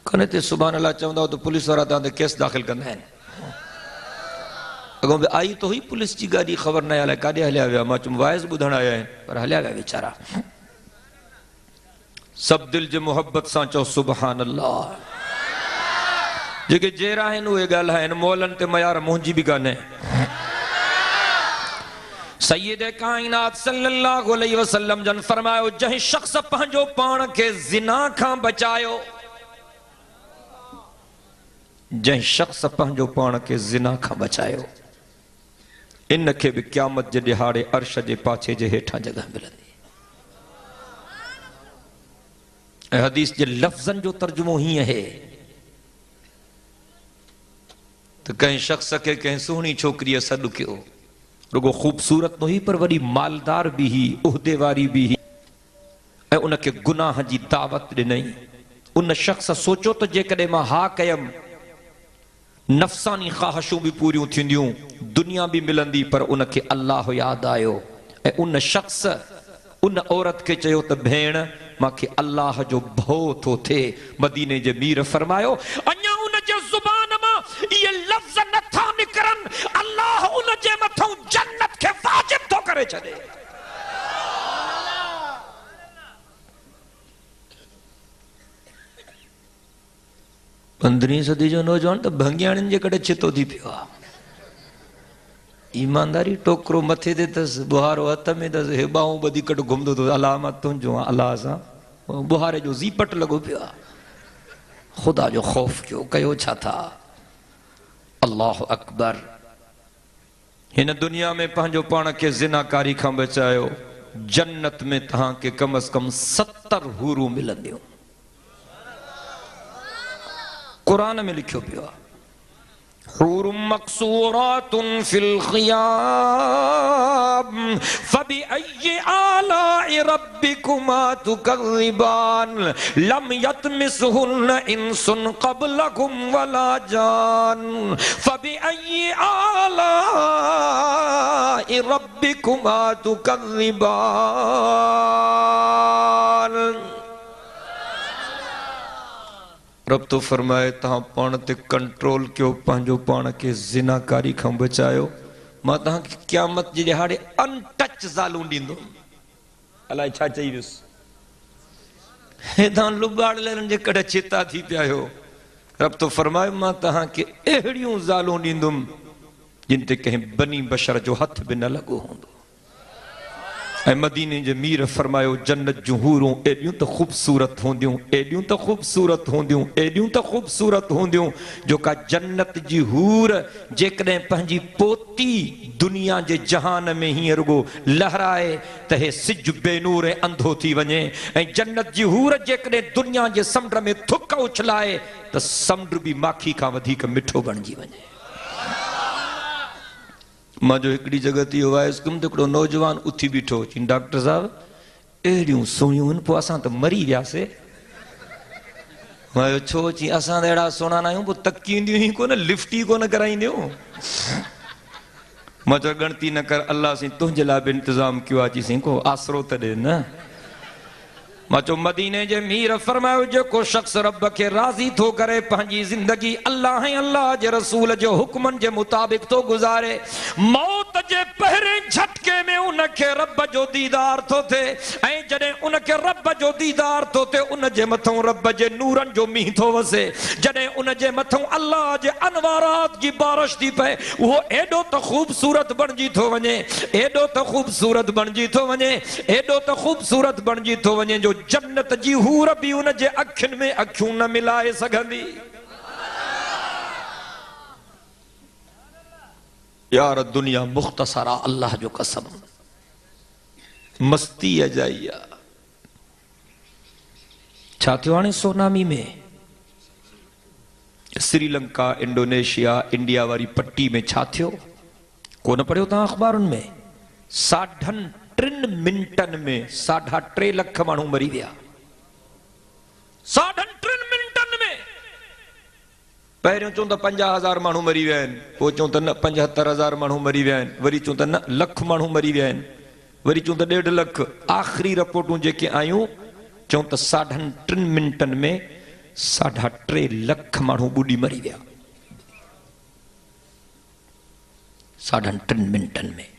कने ते सुभान अल्लाह चवंदा तो पुलिस वारा तव्हां ते केस दाख़िल कंदा आहिनि। अगों आई तो हुई पुलिस जी गाड़ी, ख़बर न अलाए काॾे हलिया विया। मां चयुमि वाइस ॿुधण आया आहिनि, पर हलिया विया वीचारा। सब दिल जे मोहब्बत सां चओ सुभान अल्लाह। जेके जेरा आहिनि उहे ॻाल्हाइनि, मोलनि ते मयार मुंहिंजी बि कान्हे। सैयद काइनात सल्लल्लाहु अलैहि वसल्लम जन फरमायो, जंहिं शख्स पंहिंजो पाण खे ज़िना खां बचायो, जंहिं शख्स पंहिंजो पाण खे ज़िना खां बचायो, इन खे बि क़यामत जे ॾिहाड़े अर्श जे पाछे जे हेठां जगह मिलंदी। ऐं हदीस जे लफ़्ज़नि जो तर्जुमो हीअं है त कंहिं शख्स खे कंहिं सुहिणी छोकिरीअ सॾु कयो, रुगो ख़ूबसूरत न हुई पर वॾी मालदार बि हुई, उहिदे वारी बि हुई, ऐं उनखे गुनाह जी दावत ॾिनई। उन शख्स सोचो त जेकॾहिं मां हा कयमि, नफ़्सानी ख़्वाहिशूं बि पूरियूं थींदियूं, दुनिया बि मिलंदी, पर उनखे अल्लाह यादि आयो। ऐं उन शख्स उन औरत खे चयो त भेण मांखे अल्लाह जो भउ थो थिए। मदीने जे मीर फरमायो, अञा उन जे ज़ुबान मां इहे लफ़्ज़ नथा निकिरनि, अल्लाह उन जे मथां जन्नत खे वाजिब थो करे छॾे। पंद्रहीं सदी जो नौजवान त भंगियाणियुनि जे करे छितो थी पियो आहे। ईमानदारी टोकरो मथे ते अथसि, बुहारो हथ में अथसि, हेॿाऊं ॿधी कट घुमंदो अथसि, अलाह मां तुंहिंजो अलाह सां बुहारे जो ज़ीपट लॻो पियो आहे। ख़ुदा जो ख़ौफ़ कयो, कयो छा था? अल्लाह अकबर। हिन दुनिया में पंहिंजो पाण खे ज़िनाकारी खां बचायो, जन्नत में तव्हांखे कम अज़ कम 70 हूरूं मिलंदियूं। कुरान में लिखियो पियो आहे, हूरुम मक़सूरातुन फिल ख़ियाम फबिअय्यि आलाइ रब्बिकुमा तुकज़्ज़िबान लम यतमिसहुन्न इंसुन क़ब्लकुम वला जान फबिअय्यि आलाइ रब्बिकुमा तुकज़्ज़िबान। रब तो फरमाए तहां पाण ते कंट्रोल कयो, पंहिंजो पाण खे ज़िनाकारी खां बचायो, मां तव्हांखे क़यामत जे ॾिहाड़े अनटच ज़ालूं ॾींदुमि। अलाए छा चई वियुसि, हेॾां लुॿाड़लनि जे कॾहिं चिता थी पिया आहियो। रब तो फरमाए मां तव्हांखे अहिड़ियूं ज़ालूं ॾींदुमि जिन ते कंहिं बनी बशर जो हथ बि न लॻो हूंदो। ऐं मदीने जे मीर फरमायो, जन्नत जूं हूरूं एॾियूं त ख़ूबसूरत हूंदियूं, एॾियूं त ख़ूबसूरत हूंदियूं, एॾियूं त ख़ूबसूरत हूंदियूं, जो का जन्नत जी हूर जेकॾहिं पंहिंजी पोती दुनिया जे जहान में हीअं रुगो लहराए त हे सिज बेनूर ऐं अंधो थी वञे। ऐं जन्नत जी हूर जेकॾहिं दुनिया जे समुंड में थुक उछलाए त समुंड बि माखी खां वधीक मिठो बणिजी वञे। मां जो हिकिड़ी जगह ते इहो वाइस कयुमि त हिकिड़ो नौजवान उथी बीठो, चई डॉक्टर साहब अहिड़ियूं सुहिणियूं आहिनि, पोइ असां त मरी वियासीं। मां छो? चई असां त अहिड़ा सुहिणा न आहियूं, पोइ तकींदियूं ई कोन, लिफ्ट ई कोन कराईंदियूं। मां चयो गणती न कर, अल्लाह साईं तुंहिंजे लाइ बि इंतज़ाम कयो आहे। चई साईं को आसरो त ॾे न। मां चयो मदीने जे मीर फरमायो, जेको शख्स रब खे राज़ी थो करे, पंहिंजी ज़िंदगी अल्लाह ऐं अल्लाह जे रसूल जे हुक्मनि जे मुताबिक़ थो गुज़ारे, मौत जे पहिरें झटके में उनखे रब जो दीदार थो थिए। ऐं जॾहिं उनखे रब जो दीदार थो थिए, उन जे मथां रब जे नूरनि जो मींहुं थो वसे, जॾहिं उन जे मथां अल्लाह जे अनवारात जी बारिश थी पए, उहो एॾो त ख़ूबसूरत बणिजी थो वञे, एॾो त ख़ूबसूरत बणिजी थो वञे, एॾो त ख़ूबसूरत बणिजी थो वञे, जो जन्नत जी हूर बि उन जे अखियुनि में अखियूं न मिलाए सघंदी। यार दुनिया मुख़्तसरा, अल्लाह जो कसम मस्ती अजाई आहे। छा थियो हाणे सोनामी में? श्रीलंका, इंडोनेशिया, इंडिया वारी पट्टी में छा थियो? कोन पढ़ियो तव्हां अख़बारुनि में? 3.5 मिंटनि में 3.5 लख माण्हू मरी विया। 3.5 मिंटनि में। पहिरियों चऊं त 50,000 माण्हू मरी विया आहिनि, पोइ चऊं त न 75,000 माण्हू मरी विया आहिनि, वरी चऊं त न लख माण्हू मरी विया आहिनि, वरी चऊं त 1.5 लख। आख़िरी रिपोर्टूं जेके आयूं चऊं त 3.5 मिंटनि में 3.5 लख माण्हू ॿुॾी मरी विया 3.5 मिनटनि में।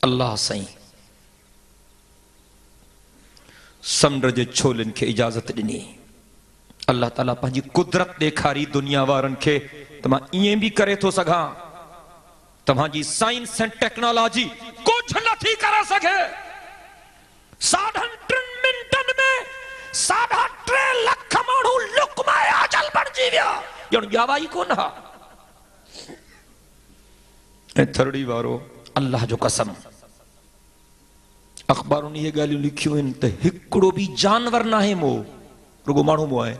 अल्लाह साईं समुंड जे छोलनि खे इजाज़त ॾिनी। अल्लाह ताला पंहिंजी कुदरत ॾेखारी दुनिया वारनि खे त मां ईअं बि करे थो सघां। तव्हांजी साइंस एंड टेक्नोलॉजी कुछ नथी करे सघे। 3.5 मिनटनि में 3.5 लख माण्हू लुकमाए आजल बणिजी विया। ॼण ॼावा ई कोन हा। ऐं थरड़ी वारो अल्लाह जो कसम अख़बारुनि इहे ॻाल्हियूं लिखियूं आहिनि त हिकिड़ो बि जानवर न आहे मोह, रुगो माण्हू मोह आहे।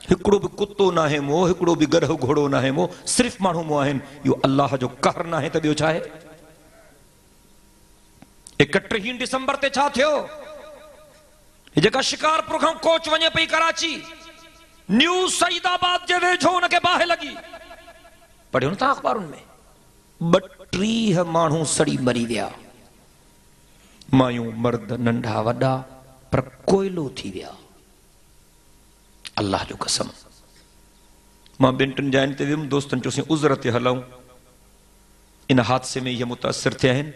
हिकिड़ो बि कुत्तो न आहे मोह, हिकिड़ो बि गरह घोड़ो न आहे मोह, सिर्फ़ माण्हू मोह आहिनि। इहो अल्लाह जो कहर न आहे त ॿियो छा आहे? 31 दिसंबर ते छा थियो? जेका शिकारपुर खां कोच वञे पई कराची, न्यू सईदाबाद जे वेझो हुनखे बाहि लॻी। पढ़ियो न था अख़बारुनि में? 32 माण्हू सड़ी मरी विया। मायूं मर्द नंढा वॾा, पर कोयलो थी विया। अल्लाह जो कसम। मां 2-3 जायुनि ते वियुमि, दोस्तनि चयोसीं उज़र ते हलूं। इन हादसे में इहे मुतासिर थिया आहिनि।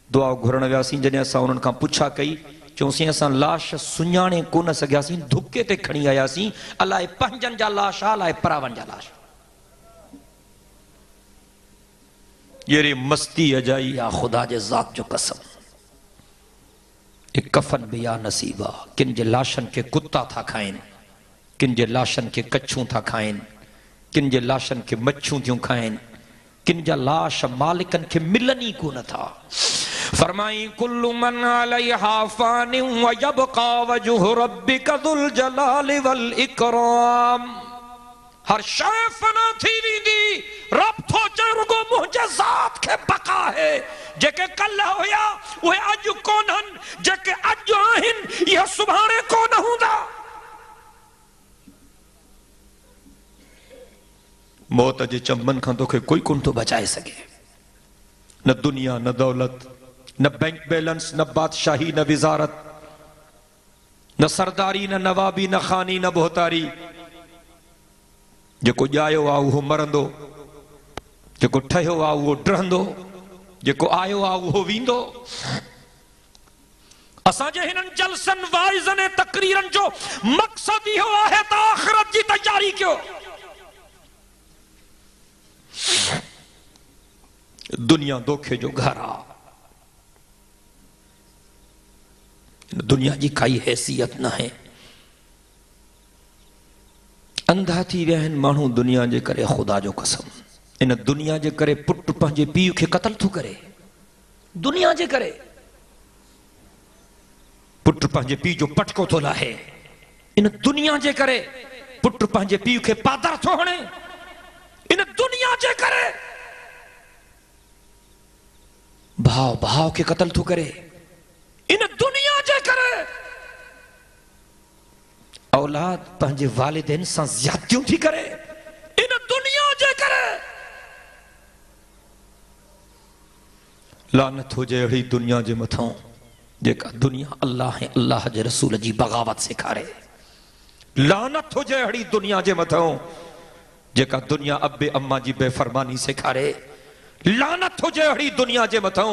दुआ घुरण वियासीं। जॾहिं असां उन्हनि खां पुछा कई, चयोसीं असां लाश सुञाणे कोन सघियासीं, धुके ते खणी आयासीं। अलाए पंहिंजनि जा लाश, अलाए परावनि जा लाश। जहिड़ी मस्ती अजाई आ ख़ुदा जे ज़ात जो कसम। एक कफन भी या नसीब आ। किन जे लाशनि खे कुत्ता था खाइनि, किन जे लाशनि खे कच्छूं था खाइनि, किन जे लाशनि खे मच्छूं थियूं खाइनि, किन जा लाश मालिकनि खे मिलनि ई कोन था। फरमाई कुल्लु मन अलैहा फानि व यबका वजहु रब्बिका ज़ुल जलालि वल इकराम। हर शइ फना थी वेंदी, रब थो चए रुगो मुंहिंजे ज़ात खे बका है। जेके कल हुया उहे अॼु कोन्हनि, जेके अॼु आहिनि इहे सुभाणे कोन हूंदा। मौत जे चंबन खां तोखे कोई कोन थो बचाए सघे। न दुनिया, न दौलत, न बैंक बैलेंस, न बादशाही, न विज़ारत, न सरदारी, न नवाबी, न खानी, न बोहतारी। जेको ॼायो आहे उहो मरंदो, जेको ठहियो आहे उहो डरंदो, जेको आयो आहे उहो वेंदो। असांजे हिननि जलसनि वाइज़नि तकरीरनि जो मक़सद इहो आहे त आख़िरत जी तैयारी कयो। दुनिया धोखे जो घर आ। दुनिया जी काई हैसियत न है। अंधा थी विया आहिनि माण्हू दुनिया जे करे। ख़ुदा जो कसम, इन दुनिया जे करे पुट पंहिंजे पीउ खे क़त्ल थो करे। दुनिया जे करे पुट पंहिंजे पीउ जो पटको थो लाहे। इन दुनिया जे करे पुट पंहिंजे पीउ खे पादर थो हणे। इन दुनिया जे करे भाव भाव के कत्ल थो करे। इन दुनिया जे करे औलाद पंहिंजे वालिदैन सां ज़्यादतियूं थी करे। इन दुनिया जे करे लानत हुजे अहिड़ी दुनिया जे मथां जेका दुनिया अल्लाह ऐं अल्लाह जे रसूल जी बग़ावत सेखारे। लानत हुजे अहिड़ी दुनिया जे मथां जेका दुनिया अब्बे अम्मा जी बेफरमानी सेखारे। लानत हुजे अहिड़ी दुनिया जे मथां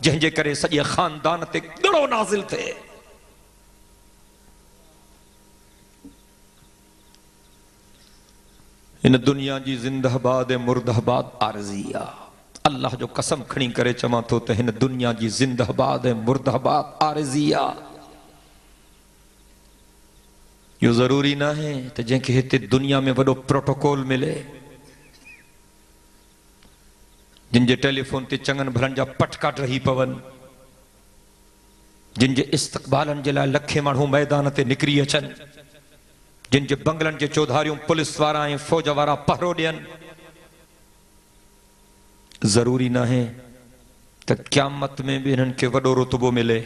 जंहिंजे करे सॼे ख़ानदान ते ॻड़ो नाज़िल थिए। इन दुनिया जी ज़िंदहबाद मुर्दहबाद आरज़ी आ। अल्लाह जो कसम खणी करे चवां थो त हिन दुनिया जी ज़िंदहबाद मुर्दहबाद आरज़ी आ। यो ज़रूरी न है त जंहिंखे हिते दुनिया में वॾो प्रोटोकॉल मिले, जिन जे टेलीफोन ते चङनि भरनि जा पटका रही पवनि, जिन जे इस्तक़बालनि जे लाइ लखे माण्हू मैदान ते निकिरी अचनि, जिन जे बंगलनि जे चौधारियूं पुलिस वारा ऐं फौज वारा पहरो ॾियनि। ज़रूरी न है त क़यामत में बि हिननि खे वॾो रुतबो मिले।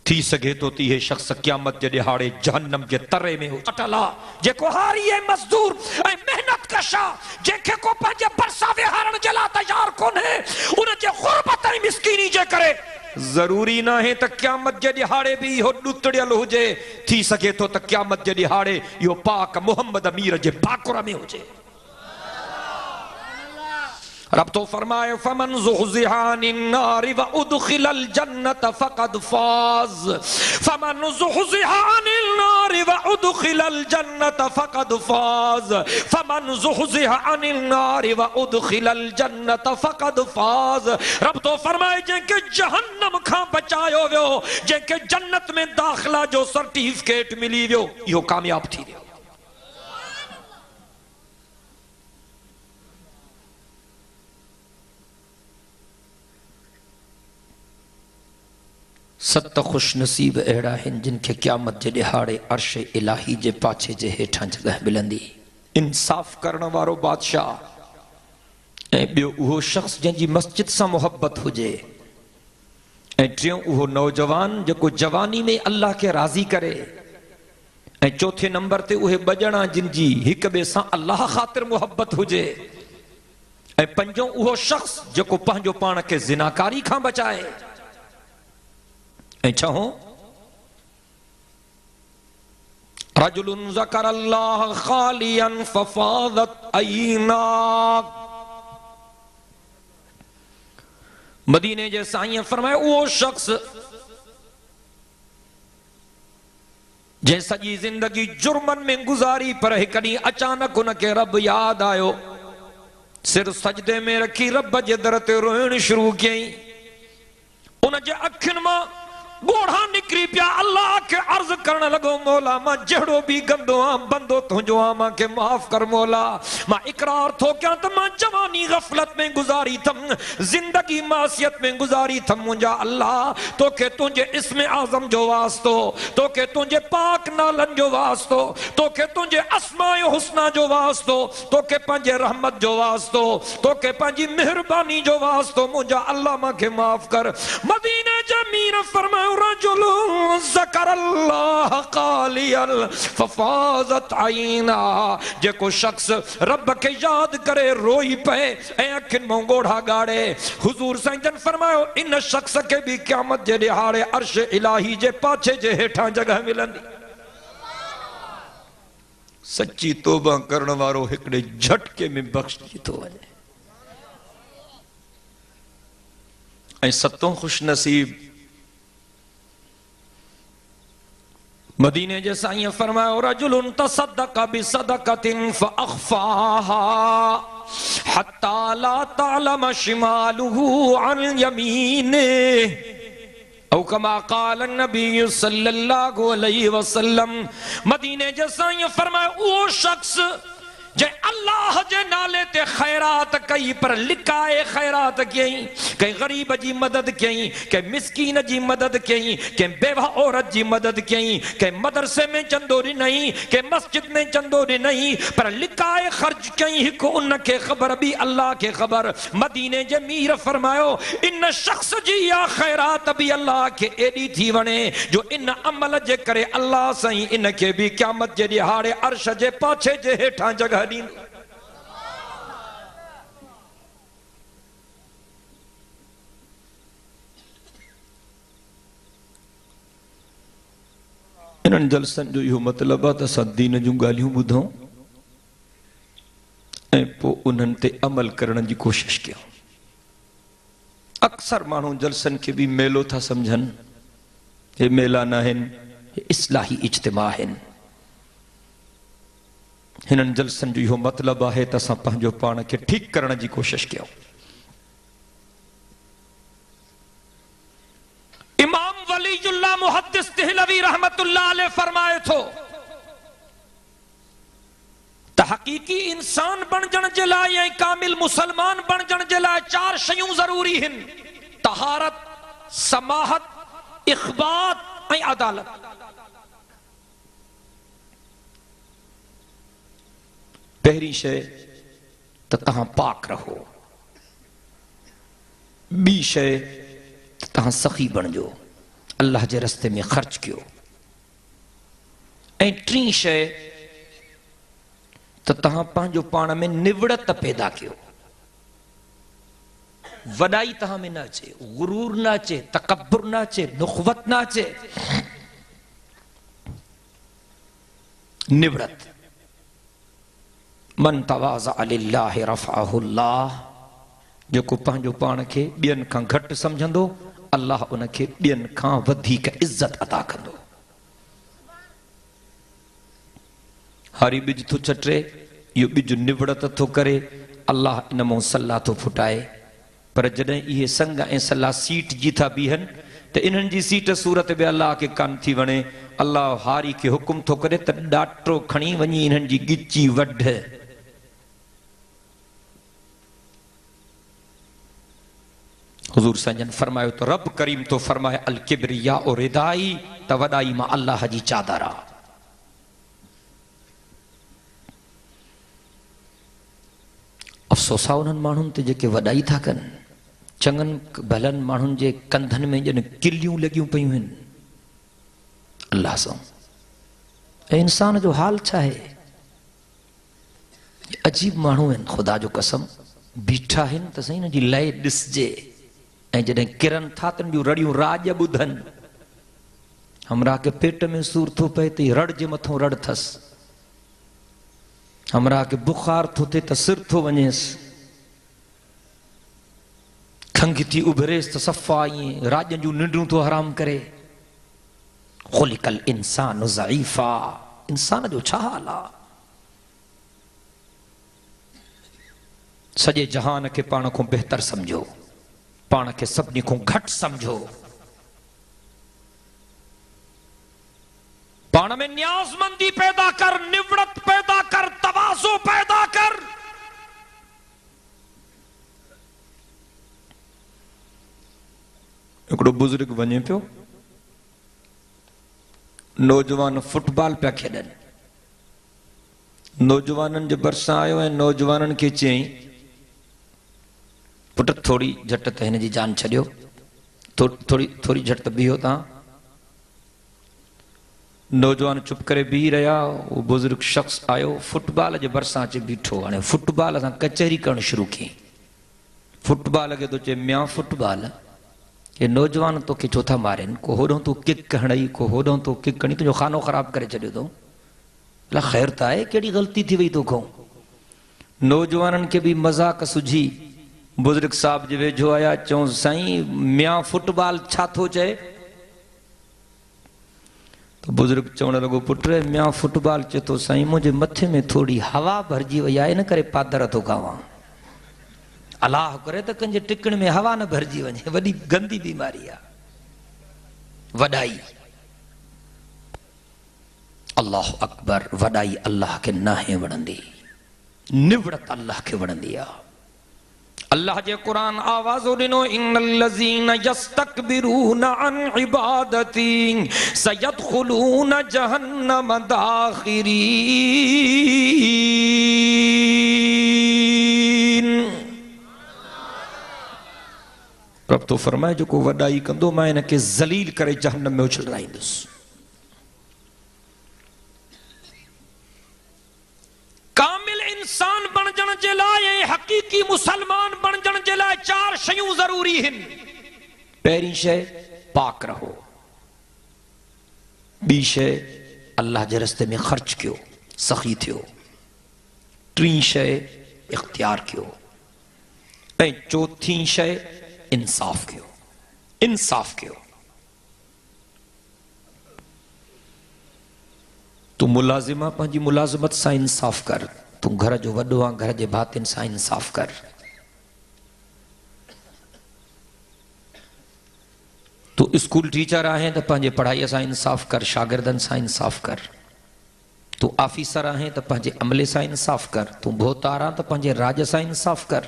थी सघे तो ती हे शख्स क़यामत जे ॾिहाड़े जहन्नम जे तरे में अटल आहे। जेको हारी ऐं मज़दूर ऐं मेहनत कशा, जंहिंखे को पंहिंजे भरिसां विहारण जे लाइ तयार कोन्हे, उन जे ग़ुरबत ऐं मिस्कीनी जे करे जरूरी ना है त क़यामत जे दिहाड़े भी इहो ॾुतड़ियल हुजे, थी सके तो त क़यामत जे दिहाड़े इहो पाक मोहम्मद अमीर जे बाकुर में हुजे। रब तो फरमाए फमन ज़ुहज़िहा अनिन नारि व उदखिलल जन्नत फ़क़द फ़ाज़, फमन ज़ुहज़िहा अनिन नारि व उदखिलल जन्नत फ़क़द फ़ाज़, फमन ज़ुहज़िहा अनिन नारि व उदखिलल जन्नत फ़क़द फ़ाज़। रब तो फरमाए जंहिंखे जहन्नम खां बचायो वियो, जंहिंखे जन्नत में दाखिला जो सर्टिफिकेट मिली वियो, इहो कामयाब थी वियो। सत खुश नसीब अहिड़ा आहिनि जिनखे क़यामत जे ॾिहाड़े अर्श इलाही जे पाछे जे हेठां जगह मिलंदी। इंसाफ़ करण वारो बादशाह ऐं ॿियो उहो शख़्स जंहिंजी मस्जिद सां मोहब्बत हुजे, ऐं टियों उहो नौजवान जेको जवानी में अल्लाह खे राज़ी करे, ऐं चौथे नंबर ते उहे ॿ ॼणा जिनजी हिक ॿिए सां अल्लाह ख़ातिर मोहब्बत हुजे, ऐं पंजों उहो शख़्स जेको पंहिंजो पाण खे ज़िनाकारी खां बचाए। ऐं छहों रजुलुन ज़करल्लाह खालियन फ़फ़ाज़त अय्नाक। मदीने जे साईं फरमाए उहो शख्स जंहिं सॼी ज़िंदगी जुर्मन में गुज़ारी, पर हिकु ॾींहुं अचानक उनखे रब यादि आयो, सिर सजदे में रखी रब जे दर ते रोइण शुरू कयईं। उन जे अखियुनि मां गोढ़ा निकरी पिया। अल्लाह के अर्ज करण लगो मौला मां जड़ो भी गंदो आ बंदो तुझो आ, मां के माफ कर मौला। मां इकरार थो क्या त मां जवानी गफलत में गुजारी थम, जिंदगी मासियत में गुजारी थम। मुंजा अल्लाह तो के तुझे इस्म आजम जो वास्तो, तो के तुझे पाक नालन जो वास्तो, तो के तुझे अस्माए हुस्ना जो वास्तो, तो के पंजे रहमत जो वास्तो, तो के पंजी मेहरबानी जो वास्तो। मुंजा अल्लाह मां के माफ कर। मदीने जमीर फरमा रजुलुन ज़करल्लाह क़ालियन फ़फ़ाज़त अय्ना। जेको शख्स रब के याद करे रोई पे ऐं अखियुनि मां ॻोढ़ा ॻाड़े। हुज़ूर साईं जन फरमायो इन शख्स के भी क़यामत जे ॾिहाड़े अर्श इलाही जे पाछे जे हेठां जगह मिलंदी। सच्ची तौबा करण वारो हिकड़े झटके में बख्शी थो वञे। ऐं सतों खुश नसीब मदीने जे साईं फरमायो रजुलुन तसद्दक़ बिसदक़तिन फ़अख़फ़ाहा हत्ता ला तअलम शिमालुहु अन यमीनिहि औ कमा क़ाल नबी सल्लल्लाहु अलैहि वसल्लम। मदीने जे साईं फरमायो उहो शख्स जे अल्लाह जे नाले ते खैरात कई, पर लिकाए खैरात कयईं, कंहिं गरीब जी मदद कयईं, कंहिं मिस्कीन जी मदद कयईं, कंहिं बेवा औरत जी मदद कयईं, कंहिं मदरसे में चंदो ॾिनई, कंहिं मस्जिद में चंदो ॾिनई, पर लिकाए ख़र्च कयईं। हिकु उनखे ख़बर बि अल्लाह खे ख़बर। मदीने जे मीर फरमायो इन शख्स जी या खैरात बि अल्लाह खे एॾी थी वणे जो इन अमल जे करे अल्लाह साईं इनखे बि क़यामत जे ॾिहाड़े अर्श जे पाछे जे हेठां जगह ॾींदो। इन्हनि जलसनि जो इहो मतिलबु आहे त असां दीन जूं ॻाल्हियूं ॿुधूं ऐं पोइ उन्हनि ते अमल करण जी कोशिशि कयूं। अक्सर माण्हू जलसनि खे बि मेलो था सम्झनि। हे मेला न आहिनि, हे इस्लाही इज्तिमा आहिनि। हिननि जलसनि जो इहो मतिलबु आहे त असां पंहिंजो पाण खे ठीकु करण जी कोशिशि कयूं। इमाम वलीउल्लाह मुहद्दिस देहलवी रहमतुल्लाह अलैह फरमाए थो त हकीकी इंसान बणजण जे लाइ ऐं कामिल मुसलमान बणजण जे लाइ चार शयूं ज़रूरी आहिनि: तहारत, समाहत, इख़बात ऐं अदालत। पहिरीं शइ त तव्हां पाक रहो, ॿी शइ त तव्हां सखी बणिजो, अल्लाह जे रस्ते में ख़र्च कयो, ऐं टीं शइ त तव्हां पंहिंजो पाण में निवड़त पैदा कयो। वडाई तहां में न अचे, गुरूर न अचे, तकब्बुर न अचे, नुखवत न अचे, निवड़त। मन तवाज़अ लिल्लाहि रफ़अहुल्लाह, जेको पंहिंजो पाण खे ॿियनि खां घटि सम्झंदो, अल्लाह उनखे ॿियनि खां वधीक इज्जत अता कंदो। हारी ॿिज थो चटे, इहो ॿिज निवड़त थो करे, अल्लाह इन मां सलाह थो फुटाए। पर जॾहिं इहे संग ऐं सलाह सीट जी था बीहनि त इन्हनि जी सीट सूरत बि अल्लाह खे कान थी वणे। अल्लाह हारी खे हुकुम थो करे त ॾाटो खणी वञी इन्हनि जी गिची वढ। हुज़ूर संजन फरमायो तो रब करीम तो फरमाए अल किब्रिया और रिदाई, त वॾाई मां अल्लाह जी चादर आ। अफ़सोस आहे उन्हनि माण्हुनि ते जेके वॾाई था कनि। चङनि भलनि माण्हुनि जे कंधनि में ॼण किलियूं लॻियूं पयूं आहिनि अल्लाह सां। ऐं इंसान जो हाल छा आहे? अजीब माण्हू आहिनि, ख़ुदा जो कसम। बीठा आहिनि त सही न जी लय ॾिसजे, ऐं जॾहिं किरनि था त जूं रड़ियूं राॼ ॿुधनि। हमरा के पेट में सूर थो पए त रड़ जे मथां रड़ अथसि, हमरा के बुखार थो थिए त सिर थो वञेसि, खंघि थी उभरेसि त सफ़ा ईअं राॼ जूं निंडूं थो हराम करे। ख़ुलिक़ल इंसानु ज़ईफ़ा, इंसान जो छा हाल आहे? सॼे जहान खे पाण खां बहितर सम्झो, पाण खे सभिनी खां घटि सम्झो, पाण में न्याज़मंदी पैदा कर, निवड़त पैदा कर, तवाज़ो पैदा कर। हिकिड़ो बुज़ुर्ग वञे पियो, नौजवान फुटबॉल पिया खेॾनि। नौजवाननि जे भरिसां आयो ऐं नौजवाननि खे चयईं, पुट थोड़ी झटि त हिन जी जान छॾियो, थोड़ी झटि त बीहो तव्हां। नौजवान चुप करे बीह रहिया। वो बुज़ुर्ग शख्स आयो, फुटबॉल जे भरिसां अची बीठो। हाणे फुटबॉल सां कचहरी करणु शुरू कई। फुटबॉल खे तो चए मियां फुटबॉल, ये नौजवान तोखे छो था मारनि? को होॾों तूं किक हणई, को होॾों तूं किक हणी, तुंहिंजो खानो ख़राब करे छॾियो अथऊं। अला ख़ैर त आहे, कहिड़ी ग़लती थी वई तोखां? नौजवाननि खे बि मज़ाक सुझी बुज़ुर्ग साहब जे वेझो आया। चऊं साईं मियां फुटबॉल छा थो चए? तो बुज़ुर्ग चवण लॻो, पुट मियां फुटबॉल चए थो साईं मुंहिंजे मथे में थोड़ी हवा भरिजी वई आहे, इन करे पादर थो खावां। अलाह करे त कंहिंजे टिकण में हवा न भरिजी वञे, वॾी गंदी बीमारी आहे। वॾाई अल्लाह अकबर, वॾाई अल्लाह खे नाहे वणंदी, निवड़त अल्लाह खे वणंदी आहे। अल्लाह जे कुरान आवाज़ो ॾिनो, इन्नल्लज़ीन यस्तकबिरून अन इबादती सयदखुलून जहन्नम दाखिरीन। रब तो फरमाए जेको वॾाई कंदो मां हिनखे ज़लील करे जहन्नम में उछलराईंदुसि। कामिल इंसान बणजण जे लाइ ऐं हक़ीक़ी मुसलमान बणजण जे लाइ चार शयूं ज़रूरी आहिनि। पहिरीं शइ पाक रहो, ॿी शइ अल्लाह जे रस्ते में ख़र्च कयो, सख़ी थियो, टीं शइ इख्तियार कयो, ऐं चौथीं शइ इंसाफ़ कयो। इंसाफ़ कयो। तू मुलाज़िमा पंहिंजी मुलाज़िमत सां इंसाफ़ कर। तू घर जो वॾो आहे, घर जे भातियुनि सां इंसाफ़ कर। तू स्कूल टीचर आहे त पंहिंजे पढ़ाईअ सां इंसाफ़ कर, शागिर्दनि सां इंसाफ़ कर। तू ऑफिसर आहे त पंहिंजे अमले सां इंसाफ़ कर। तू भोतार आहे त पंहिंजे राज सां इंसाफ़ कर।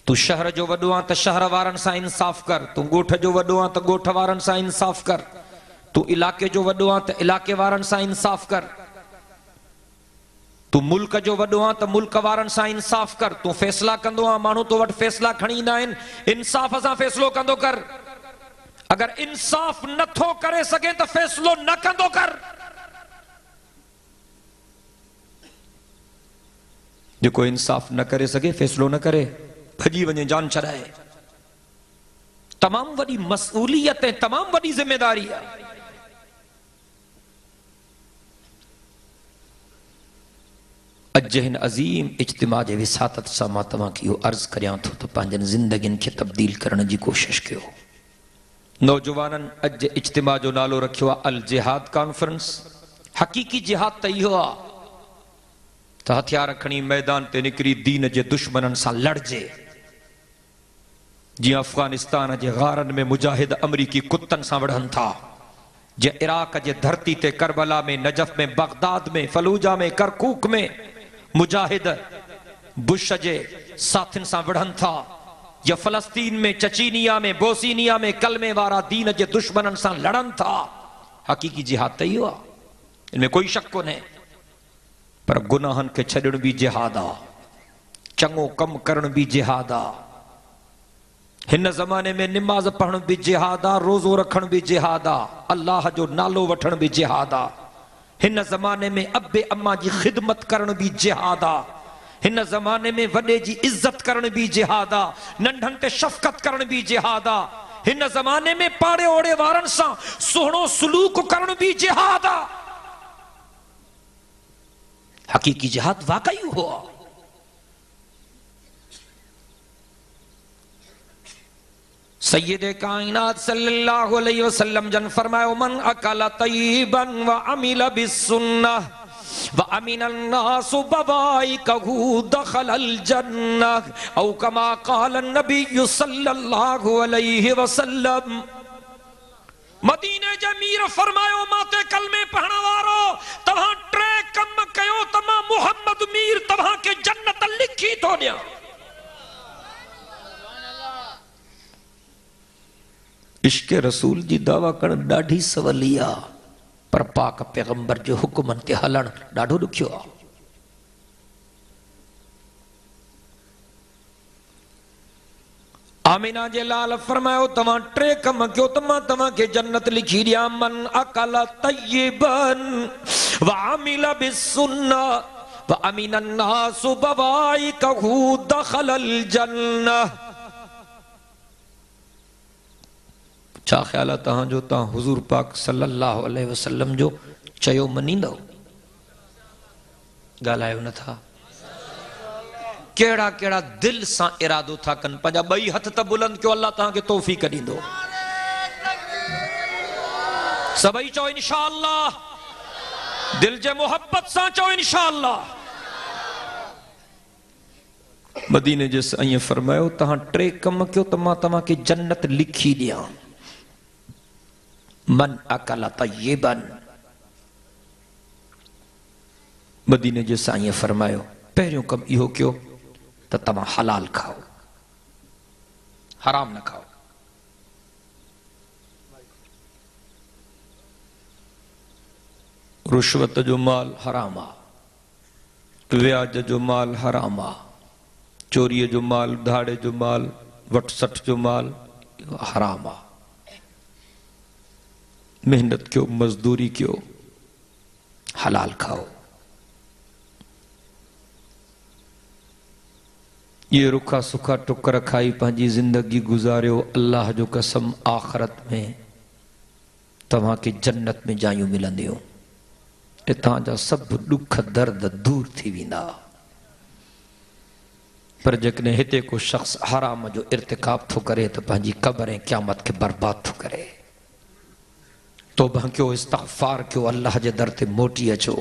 तू शहर जो वॾो आहे त शहर वारनि सां इंसाफ़ कर। तू ॻोठ जो वॾो आहे त ॻोठ वारनि सां इंसाफ़ कर। तू इलाके जो वॾो आहे त इलाके वारनि सां इंसाफ़ कर। तू मुल्क जो वॾो आहे त मुल्क वारनि सां इंसाफ़ कर। तू फ़ैसिला कंदो आहे, माण्हू तो वटि फ़ैसिला खणी ईंदा आहिनि, इंसाफ़ सां फ़ैसिलो कंदो कर। अगर इंसाफ़ नथो करे सघे त फ़ैसिलो न कंदो कर। जेको इंसाफ़ न करे सघे फ़ैसिलो न करे। भजी वने जान छड़ाए। तमाम वडी मसूलियत है, तमाम वडी जिम्मेदारी है। अजहन अजीम इज्तिमा जे विसातत सां मां तव्हां खे इहो अर्ज़ करियां थो त पंहिंजनि ज़िंदगियुनि खे तब्दील करण जी कोशिश कयो। नौजवाननि अॼु इज्तिमा जो नालो रखियो आहे अल जिहाद कॉन्फ्रेंस। हक़ीक़ी जिहाद त इहो आहे त हथियार खणी मैदान ते निकिरी दीन जे दुश्मननि सां लड़जे। जीअं अफगानिस्तान जे गारनि में मुजाहिद अमरीकी कुत्तनि सां विढ़नि था, जीअं इराक जे धरती ते करबला में, नजफ में, बगदाद में, फलूजा में, करकूक में मुजाहिद बुश जे साथियुनि सां विढ़नि था, या फलस्तीन में, चचीनिया में, बोसीनिया में कलमे वारा दीन जे दुश्मननि सां लड़नि था। हक़ीक़ी जिहाद त इहो आहे, इनमें कोई शक कोन्हे। पर गुनाहनि खे छॾण बि जिहाद आहे, चङो कमु करण बि जिहाद आहे। हिन ज़माने में निमाज़ पढ़ण भी जिहाद आ, रोज़ो रखण भी जिहाद आ, अल्लाह जो नालो वठण भी जिहाद आ। हिन ज़माने में अब्बे अम्मा जी खिदमत करण भी जिहाद आ। हिन ज़माने में वॾे जी इज्जत करण भी जिहाद आ, नंढनि ते शफ़क़त करण भी जिहाद आ। हिन ज़माने में पाड़े ओड़े वारनि सां सुहिणो सलूक करण भी जिहाद आ। हक़ीक़ी जिहाद वाकई हुआ। सैयदे कायनात सल्लल्लाहु अलैहि वसल्लम जन फरमायो मन अकल तय्यबन व अमिल बिस्सुन्नह व अमिनन नासु बवाइकहु दखलल जन्नह औ कमा क़ाल नबी सल्लल्लाहु अलैहि वसल्लम। मदीने जे मीर फरमायो माते कलमे पढ़ण वारो तव्हां टे कम कयो त मां मुहम्मद मीर तव्हां के जन्नत लिखी थो ॾियां। इश्क रसूल जी दावा करण ॾाढी सवली आ, पर पाक पैगंबर जो हुक्मन ते हलण ॾाढो ॾुखियो आ। आमिना जे लाल फरमायो तव्हां टे कम कयो त मां तव्हां खे जन्नत लिखी ॾियां। मन अकल तय्यबन व अमिल बिस्सुन्नह व अमिनन नासु बवाइकहु दखलल जन्नह। छा ख्याल आहे तव्हांजो? तव्हां हुज़ूर पाक सल्लल्लाहु अलैहि वसल्लम जो चयो मञींदव? ॻाल्हायो नथा? कहिड़ा कहिड़ा दिल सां इरादो था कनि, पंहिंजा ॿई हथ त बुलंद कयो, अल्लाह तव्हांखे तौफ़ीक़ ॾींदो। सभई चओ इंशाअल्लाह, दिल जे मोहब्बत सां चओ इंशाअल्लाह। मदीने जे साईं फरमायो तव्हां टे कम कयो त मां तव्हांखे जन्नत लिखी ॾियां। मन अकल तय्यबन, मदीने जे साईं फरमायो पहिरियों कम इहो कयो त तव्हां हलाल खाओ, हराम न खाओ। रुश्वत जो माल हराम आ, व्याज जो माल हराम आ, चोरीअ जो माल, धाड़े जो माल, वटसठ जो माल हराम आ। मेहनत क्यों, मजदूरी क्यों, हलाल खाओ। ये रुखा सुखा टुकर खाई पंहिंजी जिंदगी गुजारियो, अल्लाह जो कसम आखिरत में तव्हां के जन्नत में जायूं मिलंदियूं। इतां जा सब दुख दर्द दूर थी वेंदा। पर जेकॾहिं हिते को शख्स हराम जो इर्तिकाब थो करे त पंहिंजी क़ब्र ऐं क़यामत खे बर्बाद थो करे। तौबा कयो, इस्तग़फ़ार कयो, अल्लाह जे दर ते मोटी अचो,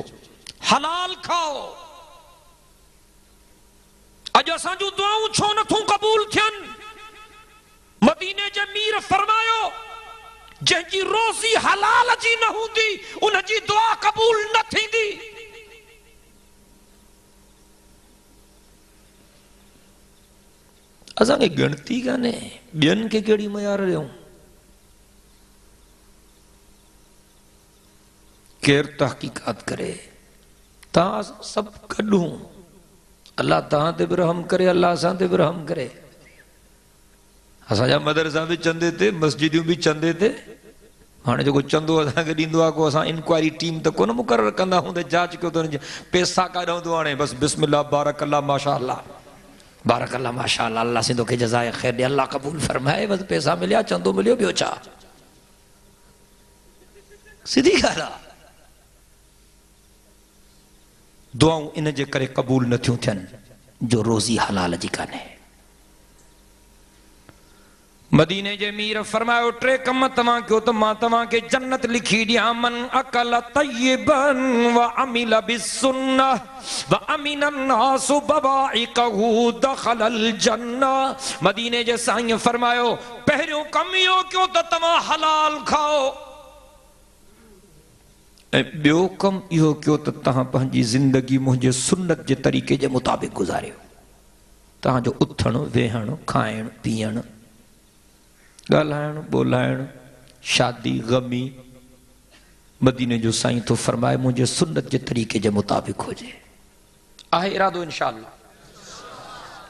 हलाल खाओ। अॼु असां जूं दुआऊं छो नथूं क़बूल थियनि? मदीने जे मीर फरमायो जंहिंजी रोज़ी हलाल जी न हूंदी उन जी दुआ क़बूल न थींदी। असांखे गिणती कान्हे ॿियनि खे कहिड़ी मयार ॾियूं। केर तहकीकात करे, तव्हां सभु गॾूं, अल्लाह तव्हां ते बि रहम करे, अल्लाह असां ते बि रहम करे। असांजा मदरसा बि चंदे ते, मस्जिदियूं बि चंदे ते। हाणे जेको चंदो असांखे ॾींदो आहे, को असां इंक्वायरी टीम त कोन मुक़ररु कंदा हूं त जांच कयो त पैसा काॾां थो आणे, बसि बिस्मिल्लाह बारक अल्लाह माशा अल्लाह। बारकल्ला माशाअल्लाह, अल्लाह सिंधो के जज़ाए खैर दे, अल्लाह कबूल फरमाए। बस पैसा मिलिया, चंदो मिलियो, ॿियो छा, सिधी ॻाल्हि आहे। दुआऊं इन जे करे क़बूल नथियूं थियनि जो रोज़ी हलाल जी कान्हे। मदीने जे मीर फरमायो टे कम तव्हां कयो त मां तव्हांखे जन्नत लिखी ॾियां। मन अकल तय्यबन व अमिल बिस्सुन्नह व अमिन अन्नास बवाइकहु दखलल जन्नह। मदीने जे साईं फरमायो पहिरियों कम इहो कयो त तव्हां हलाल खाओ, ऐं ॿियो कम इहो कयो त तव्हां पंहिंजी ज़िंदगी मुंहिंजे सुन्नत जे तरीक़े जे मुताबिक़ गुज़ारियो। तव्हांजो उथणु वेहणु खाइणु पीअणु ॻाल्हाइणु ॿोलाइणु शादी ग़मी मदीने जो साईं तो फरमाए मुंहिंजे सुन्नत जे तरीक़े जे मुताबिक़ हुजे। आहे इरादो इंशाअल्लाह,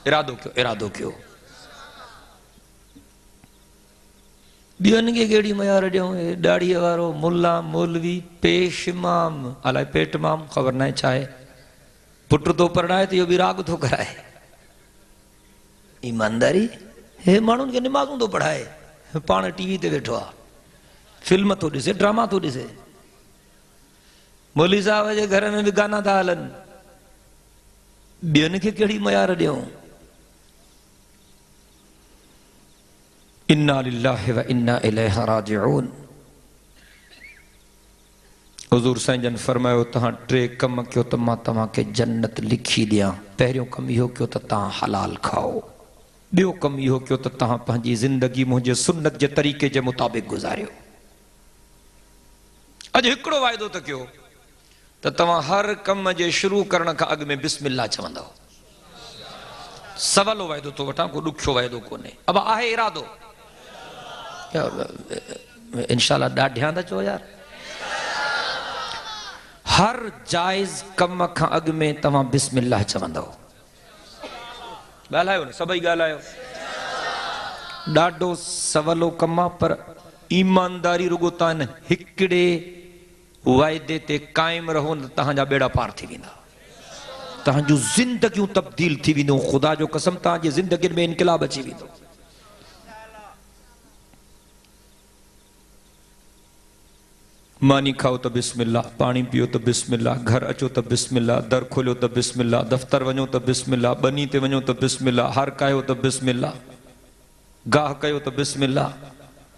इरादो कयो, इरादो कयो। ॿियनि खे कहिड़ी मयार ॾियूं, ॾाढ़ीअ वारो मुल्ला मौलवी पेश इमाम, अलाए पेट इमाम ख़बर न आहे छा आहे, पुट तो परणाए त इहो बि राग थो कराए। ईमानदारी, हे माण्हुनि खे निमाज़ूं थो पढ़ाए, पाण टीवी ते वेठो आहे, फिल्म थो ॾिसे, ड्रामा थो ॾिसे। मौलवी साहब जे घर में बि गाना था हलनि, ॿियनि खे कहिड़ी मयार ॾियूं। इन्ना लिल्लाहि व इन्ना इलैहि राजिऊन। हुज़ूर साईं जन फरमायो तव्हां टे कम कयो त मां तव्हांखे जन्नत लिखी ॾियां। पहिरियों कम इहो कयो त तव्हां हलाल खाओ, ॿियो कम इहो कयो त तव्हां पंहिंजी ज़िंदगी मुंहिंजे सुन्नत जे तरीक़े जे मुताबिक़ गुज़ारियो। अॼु हिकिड़ो वाइदो त कयो त तव्हां हर कम जे शुरू करण खां अॻु में बिस्मिल्लाह चवंदव। सवलो वाइदो थो वठां, को ॾुखियो वाइदो कोन्हे। अब आहे इरादो इंशाअल्लाह, ॾाढियां था चओ यार। हर जाइज़ कम खां अॻु में तव्हां बिस्मिल्लाह चवंदव। ॻाल्हायो न, सभई ॻाल्हायो। ॾाढो सवलो कम आहे, पर ईमानदारी रुगो तव्हां हिकिड़े वाइदे ते क़ाइमु रहो न, तव्हांजा बेड़ा पार थी वेंदा, तव्हांजूं ज़िंदगियूं तब्दील थी वेंदियूं। ख़ुदा जो कसम तव्हांजी ज़िंदगियुनि में इनकलाब अची वेंदो। मानी खाओ त बिस्मिल्लाह, पानी पियो त बिस्मिल्लाह, घर अचो त बिस्मिल्लाह, दर खोलियो त बिस्मिल्लाह, दफ़्तर वञो त बिस्मिल्लाह, बनी ते वञो त बिस्मिल्लाह, हर कयो त बिस्मिल्लाह, गाह कयो त बिस्मिल्लाह,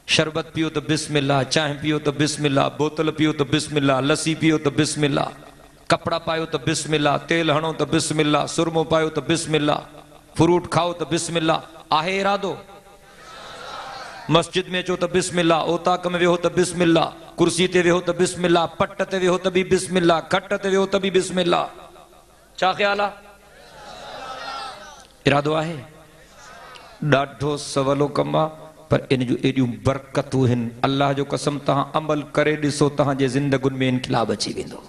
शरबत पियो त बिस्मिल्लाह, चांहि पियो त बिस्मिल्लाह, बोतल पियो त बिस्मिल्लाह, लस्सी पियो त बिस्मिल्लाह, कपड़ा पायो त बिस्मिल्लाह, तेल हणो त बिस्मिल्लाह, सुरमो पायो त बिस्मिल्लाह, फ्रूट खाओ त बिस्मिल्लाह। आहे इरादो? मस्जिद में अचो त बिस्मिल्लाह, ओताक में वेहो त बिस्मिल्लाह, कुर्सी ते वेहो त बिस्मिल्लाह, पट ते वेहो त बि बिस्मिल्लाह, खट ते वेहो त बि बिस्मिल्लाह। छा ख्याल आहे? इरादो आहे? ॾाढो सवलो कम आहे, पर इन जूं एॾियूं बरकतूं आहिनि। अल्लाह जो कसम तव्हां अमल करे ॾिसो, तव्हांजे ज़िंदगियुनि में इनकलाब अची वेंदो।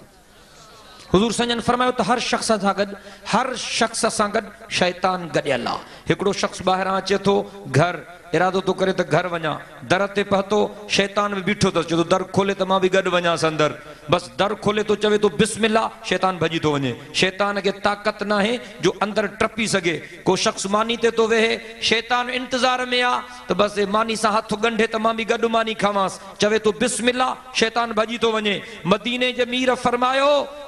हुज़ूर साईं फरमायो त हर शख़्स सां गॾु, हर शख़्स सां गॾु शैतान गॾियल आहे। हिकिड़ो शख़्स ॿाहिरां अचे थो घर, इरादो थो करे त घर वञा, दर ते पहुतो, शैतान बि बीठो अथसि, चए थो दर खोले त मां बि गॾु वञासि अंदरि। बसि दर खोले थो, चवे थो बिस्मिल्लाह, शैतान भॼी थो वञे। शैतान खे ताक़त न आहे जो अंदरि टपी सघे। को शख़्स मानी ते थो वेहे, शैतान इंतज़ार में आहे त बसि मानी सां हथ ॻंढे त मां बि गॾु मानी खावांसि, चवे थो बिस्मिल्लाह, शैतान भॼी थो वञे। मदीने जे मीर फरमायो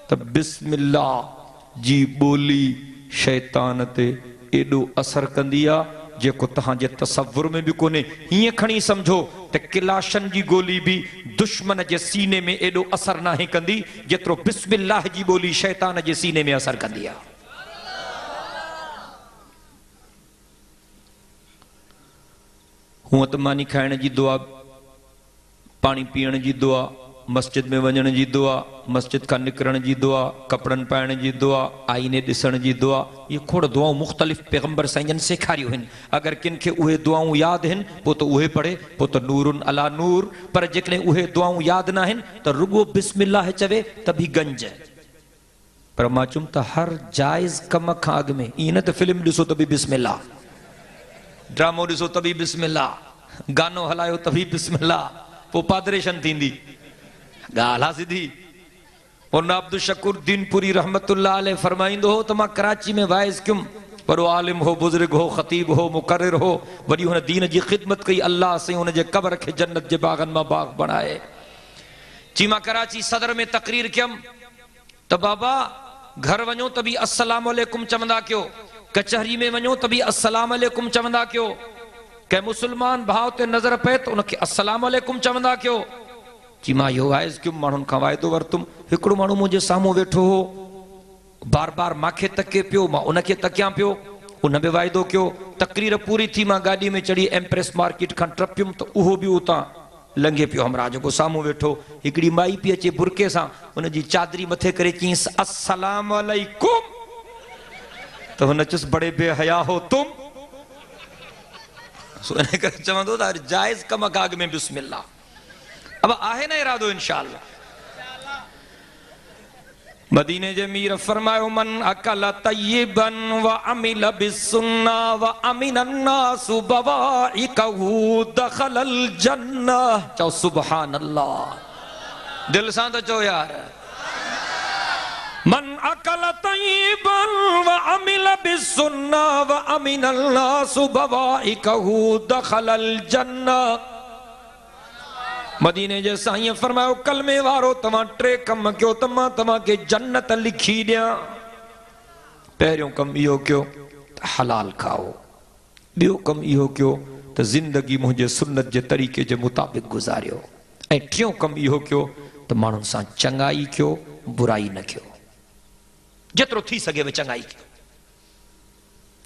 त बिस्मिल्लाह जी ॿोली शैतान ते एॾो असर कंदी आहे जेको तव्हांजे तसव्वुर में बि कोन्हे। हीअं खणी सम्झो त किलाशन जी गोली बि दुश्मन जे सीने में एॾो असर नाहे कंदी जेतिरो बिस्मिल्लाह जी ॿोली शैतान जे सीने में असर कंदी आहे। हूअं त मानी खाइण जी दुआ, पानी पीअण जी दुआ, मस्जिद में वञण जी दुआ, मस्जिद खां निकिरण जी दुआ, कपड़नि पाइण जी दुआ, आईने ॾिसण जी दुआ, ये खोड़ दुआऊं मुख़्तलिफ़ पैगम्बर साईं जन सेखारियूं आहिनि। अगरि किन खे उहे दुआऊं यादि आहिनि पोइ त उहे पढ़े, पोइ त नूरुन अला नूर। पर जेकॾहिं उहे दुआऊं यादि न आहिनि त रुगो बिस्मिल्लाह चवे त बि गंज। पर मां चयुमि त हर जाइज़ कम खां अॻु में, ईअं न त फिल्म ॾिसो त बि बिस्मिल्लाह, ड्रामो ॾिसो त बि बिस्मिल्लाह, गानो हलायो त बि बिस्मिल्लाह, पोइ पादरेशन थींदी। ॻाल्हि आहे सिधी। और अब्दुल शकूर दीनपुरी रहमतुल्लाह अलैह फरमाईंदो हो त मां कराची में वाइज़ कयुमि, बड़ो आलिम हो, बुजुर्ग हो, खतीब हो, मुकर्रिर हो, वरी हुन दीन जी खिदमत कई। अल्लाह से हुन जे कब्र के जन्नत जे बागन में बाग बनाए। ची मां कराची सदर में तकरीर कयम तो बाबा घर वञो त भी अस्सलाम वालेकुम चवंदा कयो, कचहरी में वञो त भी अस्सलाम वालेकुम चवंदा कयो, के मुसलमान भाव ते नजर पे तो उनके अस्सलाम वालेकुम चवंदा कयो। जी मां यो वाइज क्यों माण्हुनि खां वाइदो वरतुम। हिकिड़ो माण्हू मुंहिंजे साम्हूं वेठो हो, बार बार मांखे तके पियो, मां उनखे तकियां पियो, उन बि वाइदो कयो। तकरीर पूरी थी, मां गाॾी में चढ़ी एम्प्रेस मार्केट खां टपियुमि त उहो बि उतां लंघे पियो। हमरा जेको साम्हूं वेठो, हिकिड़ी माई पई अचे बुरके सां, उनजी चादरी मथे करे चईंसि अस्सलाम वालेकुम, त हुन चुसि बड़े बेहया हो तुम। सो इन करे चवंदो त जाइज़ कम काग में बिस्मिल्लाह। अब आहे न इरादो इंशाअल्लाह। मदीने जे मीर फरमायो मन अकल तय्यबन व अमिल बिस्सुन्ना व अमिनन नासु बवाइकहु दखलल जन्नह। चओ सुभान अल्लाह, दिल सां तो चओ यार। मन अकल तय्यबन व अमिल बिस्सुन्ना व अमिनन नासु बवाइकहु दखलल जन्नह। मदीने जे साईं फरमायो कलमे वारो तव्हां टे कम कयो त मां तव्हांखे जन्नत लिखी ॾियां। पहिरियों कम इहो कयो त हलाल खाओ, ॿियो कम इहो कयो त ज़िंदगी मुंहिंजे सुन्नत जे तरीक़े जे मुताबिक़ गुज़ारियो, ऐं टियों कम इहो कयो त माण्हुनि सां चङाई कयो, बुराई न कयो। जेतिरो थी सघे चङाई कयो।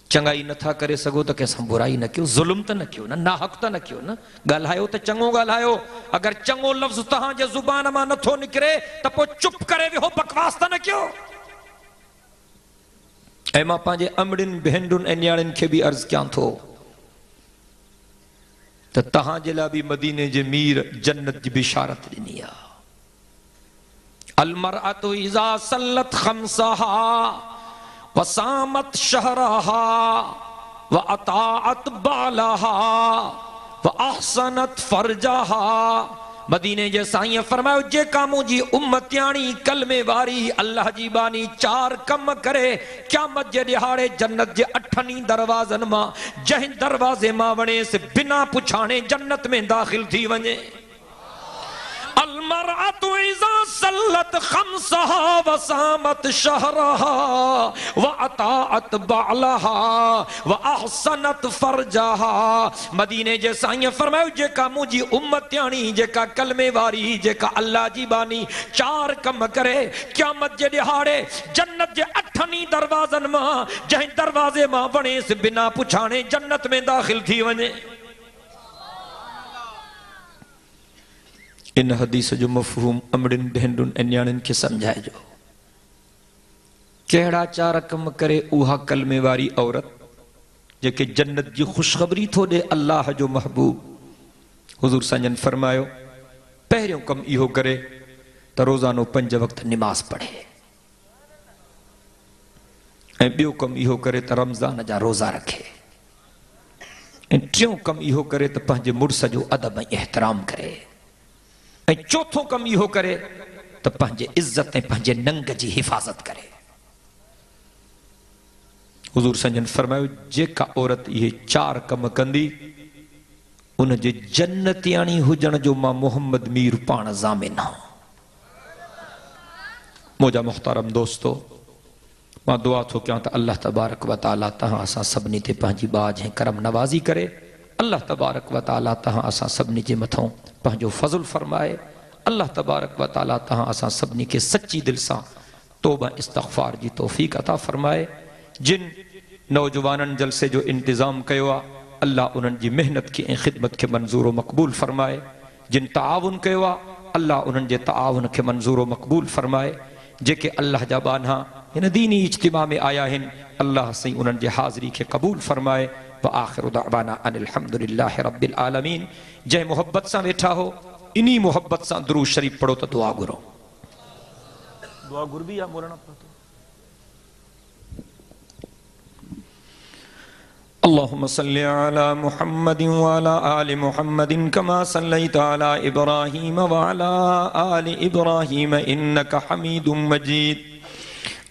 चङाई नथा करे सघो त कंहिंसां बुराई न कयो, ज़ुल्म त न कयो न, नाहक त न कयो न। ॻाल्हायो त चङो ॻाल्हायो। अगर चङो लफ़्ज़ तव्हांजे ज़ुबान मां नथो निकिरे त पोइ चुप करे विहो, बकवास त न कयो। ऐं मां पंहिंजे अमड़ियुनि भेनरुनि ऐं न्याणियुनि खे बि अर्ज़ कयां थो त तव्हांजे लाइ बि मदीने जे मीर जन्नत जी बिशारत ॾिनी आहे। अल मरअतु इज़ा सल्लत खम्सहा वसामत शहरहा व अताअत बालहा व अहसनत फरजहा। मदीने जे साईं फरमायो जेका मुंहिंजी उम्मतियाणी कलमे वारी अल्लाह जी बानी चार कम करे, क़यामत जे ॾिहाड़े जन्नत जे अठनि दरवाज़नि मां जंहिं दरवाज़े मां वणेसि बिना पुछाणे जन्नत में दाख़िल थी वञे। अलमरअतु इज़ा सल्लत खम्सहा वसामत शहरहा व अताअत बालहा व अहसनत फरजहा। मदीने जे साईं फरमायो जेका मुंहिंजी उम्मतियाणी, जेका कलमे वारी, जेका अल्लाह जी बानी चार कम करे, क़यामत जे ॾिहाड़े जन्नत जे अठनि दरवाज़नि मां जंहिं दरवाज़े मां वणेसि बिना पुछाणे जन्नत में दाख़िल थी वञे। इन हदीस जो मफ़हूम अमड़ियुनि भेनरुनि ऐं न्याणियुनि खे सम्झाइजो। कहिड़ा चार कम करे उहा कलमे वारी औरत जेके जन्नत जी ख़ुशख़बरी थो ॾे अल्लाह जो महबूब। हुज़ूर संजन फरमायो पहिरियों कम इहो करे त रोज़ानो 5 वक़्त निमाज़ पढ़े, ऐं ॿियो कम इहो करे त रमज़ान जा रोज़ा रखे, ऐं टियों कम इहो करे त पंहिंजे मुड़स जो अदब ऐं एहतराम करे, ऐं चौथों कम इहो करे त पंहिंजे इज़्ज़त ऐं पंहिंजे नंग जी हिफ़ाज़त करे। हुज़ूर संजन फरमायो जेका औरत इहे चार कम कंदी उन जे जन्नतियाणी हुजण जो मां मोहम्मद मीर पाण ज़ामिन आहियां। मुंहिंजा मुख़्तरम दोस्तो, मां दुआ थो कयां त अल्लाह तबारक व तआला तव्हां असां सभिनी ते पंहिंजी बाज ऐं करम नवाज़ी करे। अल्लाह तबारक व तआला तव्हां असां सभिनी जे मथां पंहिंजो फज़ल फरमाए। अल्लाह तबारक व तआला तव्हां असां सभिनी खे सच्ची दिलि सां तौबा इस्तग़फ़ार जी तौफ़ीक़ अता फरमाए। जिन नौजवाननि जलसे जो इंतज़ाम कयो आहे अल्लाह उन्हनि जी मेहनत खे ऐं ख़िदमत खे मंज़ूर मक़बूल फरमाए। जिन ताआवुन कयो आहे अल्लाह उन्हनि जे ताआवुन खे मंज़ूर मक़बूल फरमाए। जेके अल्लाह जा बाना हिन दीनी इज्तिमा में आया आहिनि अल्लाह सही उन्हनि जे हाज़िरी खे क़बूल फरमाए। व आख़िरु दअवाना अनिल हम्दुलिल्लाहि रब्बिल आलमीन। जंहिं मोहब्बत सां वेठा हो इन्ही मोहब्बत सां दुरूद शरीफ पढ़ो त दुआ घुरो। दुआ घुरबी आहे मोलना पढ़ो। अल्लाहुम्मा सल्लि अला मुहम्मदिन व अला आलि मुहम्मदिन कमा सल्लैता अला इब्राहीम व अला आलि इब्राहीम इन्नका हमीदुम मजीद।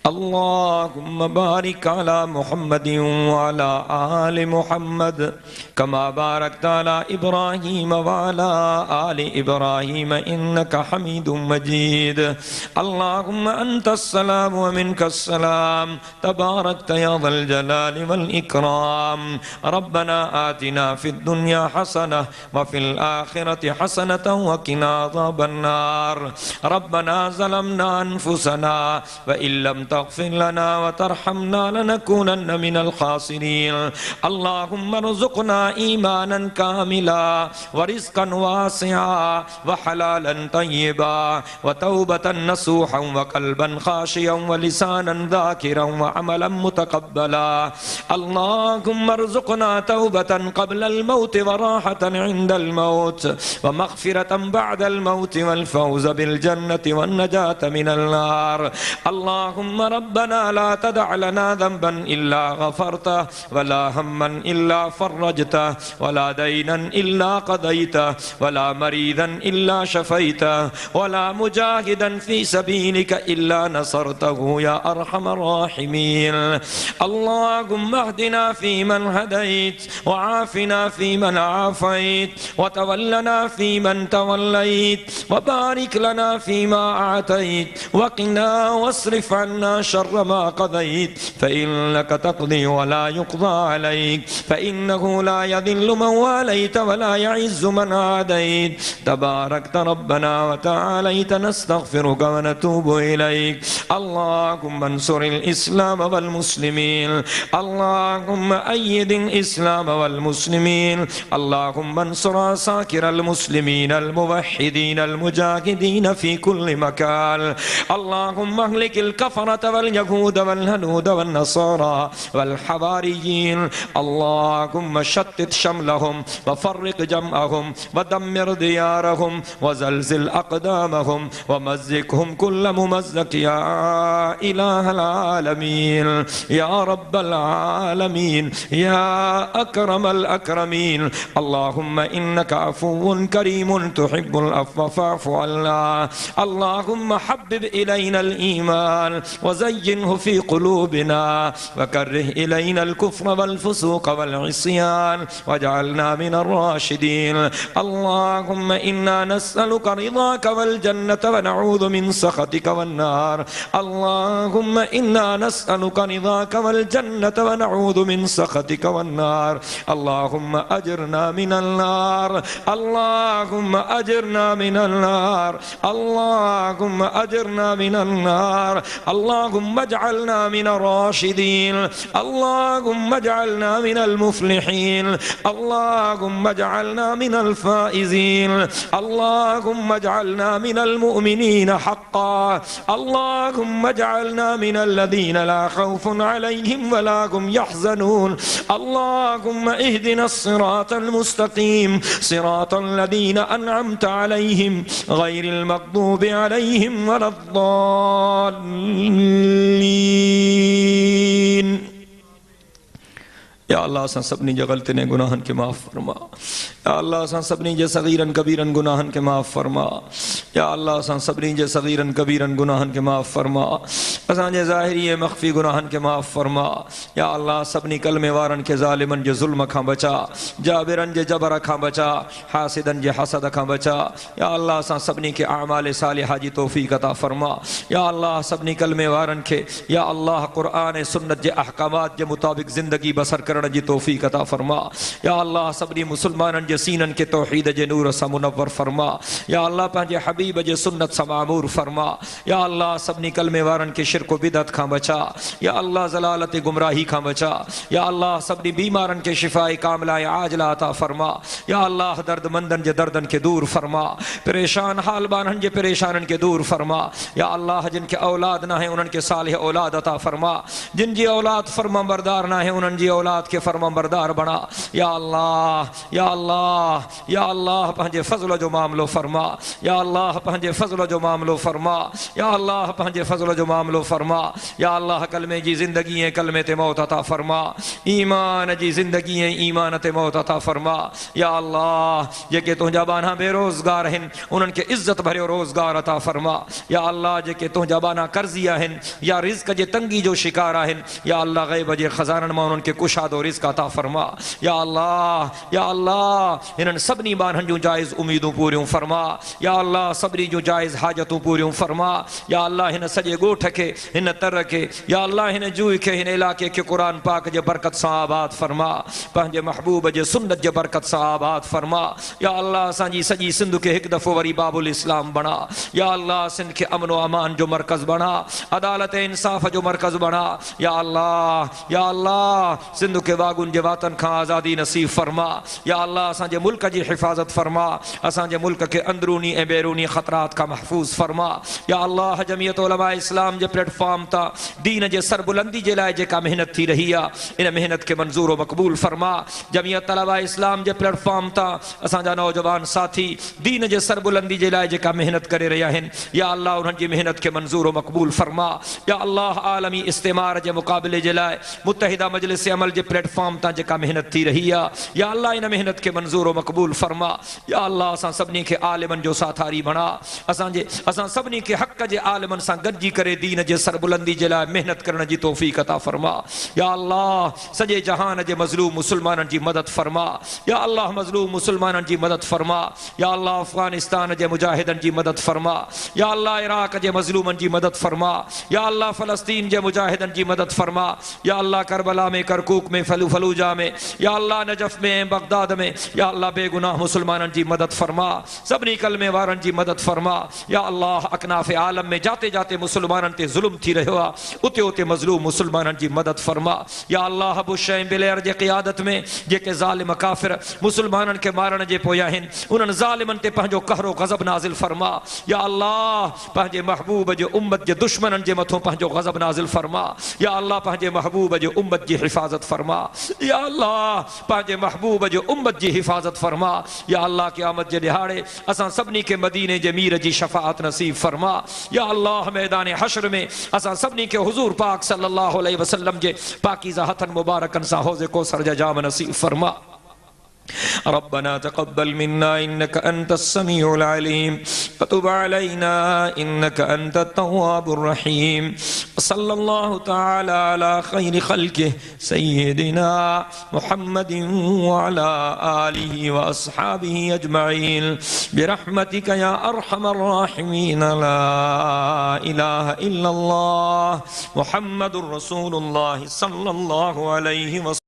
अल्लाहुम्मा बारिक अला मुहम्मदिन व अला आलि मुहम्मद कमा बारकता अला इब्राहीम व अला आलि इब्राहीम इन्नका हमीदुम मजीद। अल्लाहुम्मा अंतस्सलाम व मिनकस्सलाम तबारकता या ज़ल जलालि वल इकराम। रब्बना आतिना फिद दुनिया हसनह व फिल आखिरति हसनतन व किना अज़ाबन नार। रब्बना ज़लमना अनफुसना व इल्लम तग़फिर लना व तरहमना लनकूनन्न मिनल खासिरीन। अल्लाहुम्मा रज़ुक़ना ईमानन कामिला व रिज़्क़न वासिआ व हलालन तय्यिबा व तौबतन नसूहन व क़ल्बन ख़ाशियन व लिसानन ज़ाकिरन व अमलन मुतक़ब्बला। अल्लाहुम्मा रज़ुक़ना तौबतन क़ब्लल मौत व राहतन इंदल मौत व मग़फ़िरतन बअदल मौत वल फ़ौज़ बिल जन्नति वन नजात मिनल नार। अल्लाहुम्मा रब्बना ला तदअ लना ज़ंबन इल्ला गफ़रतह वला हम्मन इल्ला फ़र्रजतह वला दैनन इल्ला क़दैतह वला मरीदन इल्ला शफ़ैतह वला मुजाहिदन फ़ी सबीलिक इल्ला नसरतहु या अरहमर राहिमीन। अल्लाहुम्मा अहदिना फ़ीमन हदैत व आफ़िना फ़ीमन आफ़ैत व तवल्लना फ़ीमन तवल्लैत व बारिक लना फ़ीमा आतैत व क़िना वस्रिफ़ अन्ना शर्र मा क़ज़ैत फ़इन्नक तक़दी व ला युक़ज़ा अलैक फ़इन्नहु ला यज़िल्लु मन वालैत व ला यइज़्ज़ु मन आदैत तबारकत रब्बना व तआलैत नस्तग़फ़िरुक व नतूबु इलैक। अल्लाहुम्मा अंसुरिल इस्लाम वल मुस्लिमीन। अल्लाहुम्मा अय्यिदिल इस्लाम वल मुस्लिमीन। अल्लाहुम्मा अंसुर असाकिरल मुस्लिमीन अल मुवह्हिदीन अल मुजाहिदीन फ़ी कुल्लि मकान। अल्लाहुम्मा अहलिकिल कफ़रत वल यहूद वल हनूद वन नसारा वल हवारियीन। अल्लाहुम्मा शत्तित शमलहुम व फ़र्रिक़ जमअहुम व दम्मिर दियारहुम व ज़लज़िल अक़दामहुम व मज़्ज़िक़हुम कुल्ल मुमज़्ज़क़ या इलाहल आलमीन या रब्बल आलमीन या अकरमल अकरमीन। अल्लाहुम्मा इन्नका अफ़ुव्वुन करीमुन तुहिब्बुल अफ़्व फ़अफ़ु अन्ना। अल्लाहुम्मा हब्बिब इलैनल ईमान व ज़य्यिनहु फ़ी क़ुलूबिना व कर्रिह इलैनल कुफ़्र वल फ़ुसूक़ वल इस्यान वजअलना मिनर राशिदीन। अल्लाहुम्मा इन्ना नस्अलुका रिज़ाक वल जन्नत व नऊज़ु मिन सख़तिक वन नार। अल्लाहुम्मा इन्ना नस्अलुका रिज़ाक वल जन्नत व नऊज़ु मिन सख़तिक वन नार। अल्लाहुम्मा अजिरना मिनल नार। अल्लाहुम्मा अजिरना मिनल नार। अल्लाहुम्मा अजिरना मिनल नार। अल्लाहुम्मा अजअलना मिनर राशिदीन। अल्लाहुम्मा अजअलना मिनल मुफ़्लिहीन। अल्लाहुम्मा अजअलना मिनल फ़ाइज़ीन। अल्लाहुम्मा अजअलना मिनल मुअमिनीन हक़्क़न। अल्लाहुम्मा अजअलना मिनल लज़ीना ला ख़ौफ़ुन अलैहिम व ला हुम यहज़नून। अल्लाहुम्मा इहदिनस सिरातल मुस्तक़ीम सिरातल लज़ीना अनअमत अलैहिम गैरिल मग़दूबि अलैहिम वलद्दाल्लीन। या अल्लाह असां सभिनी जे ग़लतियुनि ऐं गुनाहनि खे माफ़ फरमा। या अल्लाह असां सभिनी जे सग़ीरनि कबीरनि गुनाहनि खे माफ़ फरमा। या अल्लाह असां सभिनी जे सग़ीरनि कबीरनि गुनाहनि खे माफ़ फरमा। असांजे ज़ाहिरी ऐं मख़फ़ी गुनाहनि खे माफ़ फरमा। या अल्लाह सभिनी कलमे वारनि खे ज़ालिमनि जे ज़ुल्म खां बचा, जाबिरनि जे जबर खां बचा, हासिदनि जे हसद खां बचा। या अल्लाह असां सभिनी खे अमाल सालिहा जी तौफ़ीक़ अता फरमा। या अल्लाह सभिनी कलमे वारनि खे या अल्लाह क़ुरआन ऐं सुन्नत जे अहकामात जे मुताबिक़ ज़िंदगी बसर करण जी तौफ़ीक़ अता फरमा। या अल्लाह सभिनी मुसलमाननि जे सीननि खे तौहीद जे नूर सां मुनव्वर फरमा। या अल्लाह पंहिंजे हबीब जे सुन्नत सां मामूर फरमा। या अल्लाह सभिनी कलमे वारनि खे शिरक व बिदअत खां बचा। या अल्लाह ज़लालत गुमराही खां बचा। या अल्लाह सभिनी बीमारनि खे शिफ़ाए कामिला आजिला अता फरमा। या अल्लाह दर्दमंदनि जे दर्दनि खे दूर फरमा। परेशान हाल बाननि जे परेशाननि खे दूर फरमा। या अल्लाह जिन खे औलाद न आहे उन्हनि खे सालिह औलाद अता फरमा। जिन जी औलाद फरमा बरदार न आहे उन्हनि जी औलाद खे के फर्मा बरदार बना। या अल्लाह या अल्लाह या अल्लाह पंहिंजे फज़ल जो मामलो फरमा। या अल्लाह पंहिंजे फज़ल जो मामलो फरमा। या अल्लाह पंहिंजे फज़ल जो मामलो फरमा। या अल्लाह कलमे जी ज़िंदगी है कलमे ते मौत अता फरमा। ईमान जी ज़िंदगी है ईमान ते मौत अता फरमा। या अल्लाह जेके तुंहिंजा बाना बेरोज़गार आहिनि उन्हनि खे इज़्ज़त भरियो रोज़गार अता फरमा। या अल्लाह जेके तुंहिंजा बाना कर्ज़ी आहिनि या रिज़्क़ जे तंगी जो शिकार आहिनि या अल्लाह ग़ैब जे ख़ज़ाननि मां उन्हनि खे कुशादो रिज़्क़ अता फरमा। या अल्लाह हिननि सभिनी बाननि जूं जाइज़ उम्मीदूं पूरियूं फरमा। या अल्लाह सभिनी जूं जाइज़ हाजतूं पूरियूं फरमा। या अल्लाह हिन सॼे ॻोठ खे हिन तर खे या अल्लाह हिन जूह खे हिन इलाइक़े खे क़ुर पाक जे बरकत सां आबाद फरमा। पंहिंजे महबूब जे सुन्नत जे बरकत सां आबाद फरमा। या अल्लाह असांजी सॼी सिंध खे हिकु दफ़ो वरी बाबुल इस्लाम बणा। या अल्लाह सिंध खे अमन व अमान जो मरकज़ बणा। अदालत इंसाफ़ जो मरकज़ बणा। या अल्लाह सिंध खे वागुनि जे वातन खां आज़ादी नसीब फरमा। या अल्लाह असांजे मुल्क जी हिफ़ाज़त फरमा। असांजे मुल्क खे अंदरूनी ऐं बैरूनी ख़तरात खां महफ़ूज़ फरमा। या अल्लाह जमियत उलमा इस्लाम जे प्लेटफॉर्म तां दीन जे सरबुलंदी जे लाइ जेका मेहनत थी रही आहे इन मेहनत खे मंज़ूर व मक़बूल फरमा। जमियत तलबा इस्लाम जे प्लेटफॉर्म तां असांजा नौजवान साथी दीन जे सरबुलंदी जे लाइ जेका मेहनत करे रहिया आहिनि या अल्लाह उन्हनि जी मेहनत खे मंज़ूर व मक़बूल फरमा। या अल्लाह आलमी इस्तेमार जे मुक़ाबले जे लाइ मुत्तहिदा मजलिस अमल जे प्लेटफॉर्म तां जेका मेहनत थी रही आहे या अल्लाह इन मेहनत खे मंज़ूर व मक़बूल फरमा। या अल्लाह असां सभिनी खे आलिमनि जो साथारी बणा। असां सभिनी खे हक़ जे आलिमनि सां गॾिजी करे दीन जे सरबुलंदी जे लाइ मेहनत करण जी तौफ़ीक़ अता फरमा। या अल्लाह सॼे जहान जे मज़लूम मुसलमाननि जी मदद फरमा। या अल्लाह मज़लूम मुसलमाननि जी मदद फरमा। या अल्लाह अफ़गानिस्तान जे मुजाहिदनि जी मदद फरमा। या अल्लाह इराक़ जे मज़लूमनि जी मदद फरमा। या अल्लाह फ़लस्तीन जे मुजाहिदनि जी मदद फरमा। या अल्लाह करबला में करकूक में फलूजा में या अल्लाह नजफ़ में बगदाद में या अल्लाह बेगुनाह मुसलमाननि जी मदद फरमा। सभिनी कलमे वारनि जी मदद फरमा। या अल्लाह अकनाफ़ आलम में जाते जाते मुसलमाननि ते ज़ुल्म थी रहियो आहे उते उते मज़लूम मुसलमाननि जी मदद फरमा। या अल्लाह बुश ऐं बिलेयर जे क़ियादत में जेके ज़ालिम काफ़िर मुसलमाननि खे मारण जे पोयां आहिनि उन्हनि ज़ालिमनि ते पंहिंजो कहरो ग़ज़ब नाज़िल फरमा। या अल्लाह पंहिंजे महबूब जे उम्मत जे दुश्मननि जे मथां पंहिंजो ग़ज़ब नाज़िल फरमा। या अल्लाह पंहिंजे महबूब जे उम्मत जी हिफ़ाज़त फरमा। या अल्लाह पंहिंजे महबूब जे उम्मत जी हिफ़ाज़त फरमा। या अल्लाह क़यामत जे ॾिहाड़े असां सभिनी खे मदीने जे मीर जी शफ़ाअत नसीब फरमा। या अल्लाह मैदान हश्र में असां सभिनी खे हुज़ूर पाक सल्लल्लाहु अलैहि वसल्लम जे पाकीज़ा हथनि मुबारकनि सां हौज़े कौसर जा जाम नसीब फरमा। रब्बना तक़ब्बल मिन्ना इन्नका अंतस समीउल अलीम व तुब अलैना इन्नका अंतत तव्वाबुर रहीम। सल्लल्लाहु तआला अला खैरि खल्क़िहि सय्यिदिना मुहम्मदिन व अला आलिहि व अस्हाबिहि अजमईन बिरहमतिका या अरहमर राहिमीन। ला इलाहा इल्लल्लाह मुहम्मदुर रसूलुल्लाह सल्लल्लाहु अलैहि वसल्लम।